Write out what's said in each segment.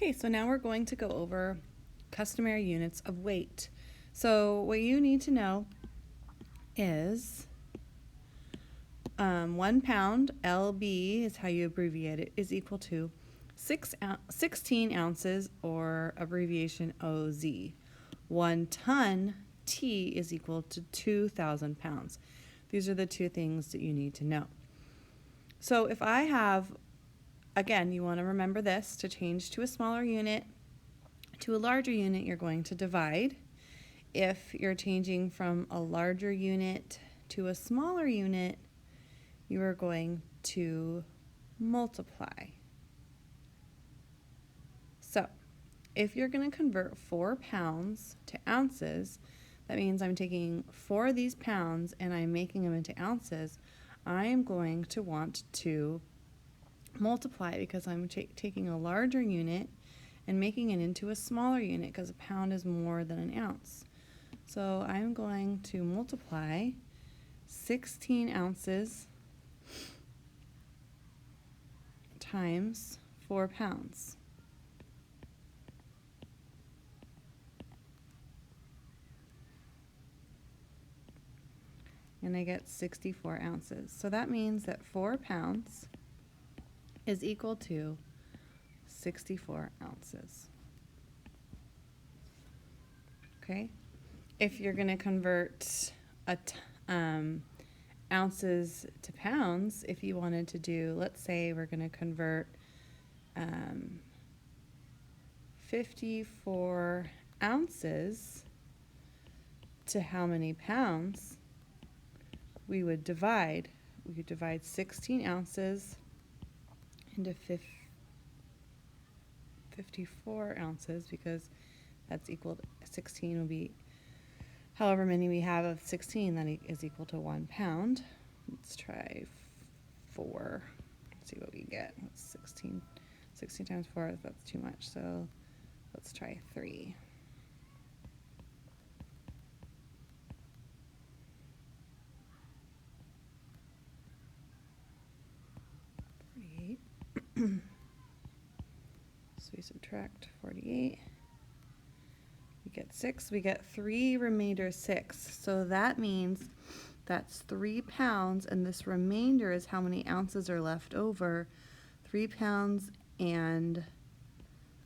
Okay, so now we're going to go over customary units of weight. So what you need to know is 1 pound, LB is how you abbreviate it, is equal to 16 ounces, or abbreviation OZ. 1 ton, T, is equal to 2,000 pounds. These are the two things that you need to know. So if I have, again, you want to remember this, to change to a smaller unit to a larger unit, you're going to divide. If you're changing from a larger unit to a smaller unit, you are going to multiply. So if you're going to convert 4 pounds to ounces, that means I'm taking 4 of these pounds and I'm making them into ounces. I'm going to want to multiply, because I'm taking a larger unit and making it into a smaller unit, because a pound is more than an ounce. So I'm going to multiply 16 ounces times 4 pounds. And I get 64 ounces. So that means that 4 pounds is equal to 64 ounces. Okay? If you're going to convert ounces to pounds, if you wanted to do, let's say we're going to convert 54 ounces to how many pounds, we would divide. We could divide 16 ounces into 54 ounces, because that's equal to 16 will be however many we have of 16, that is equal to 1 pound. Let's try 4. Let's see what we get. That's 16. 16 times 4, that's too much. So let's try 3. So we subtract 48. We get 6. We get 3 remainder 6. So that means that's 3 pounds, and this remainder is how many ounces are left over. 3 pounds and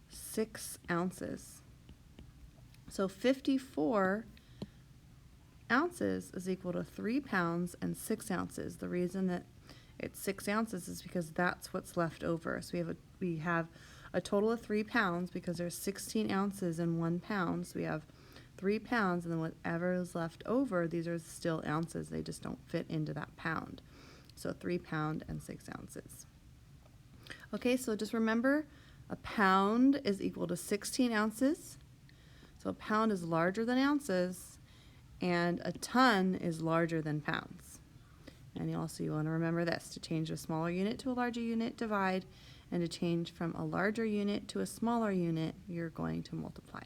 6 ounces. So 54 ounces is equal to 3 pounds and 6 ounces. The reason that it's 6 ounces is because that's what's left over. So we have a total of 3 pounds, because there's 16 ounces in 1 pound. So we have 3 pounds, and then whatever is left over, these are still ounces. They just don't fit into that pound. So 3 pounds and 6 ounces. Okay, so just remember, a pound is equal to 16 ounces. So a pound is larger than ounces, and a ton is larger than pounds. And you want to remember this: to change a smaller unit to a larger unit, divide, and to change from a larger unit to a smaller unit, you're going to multiply.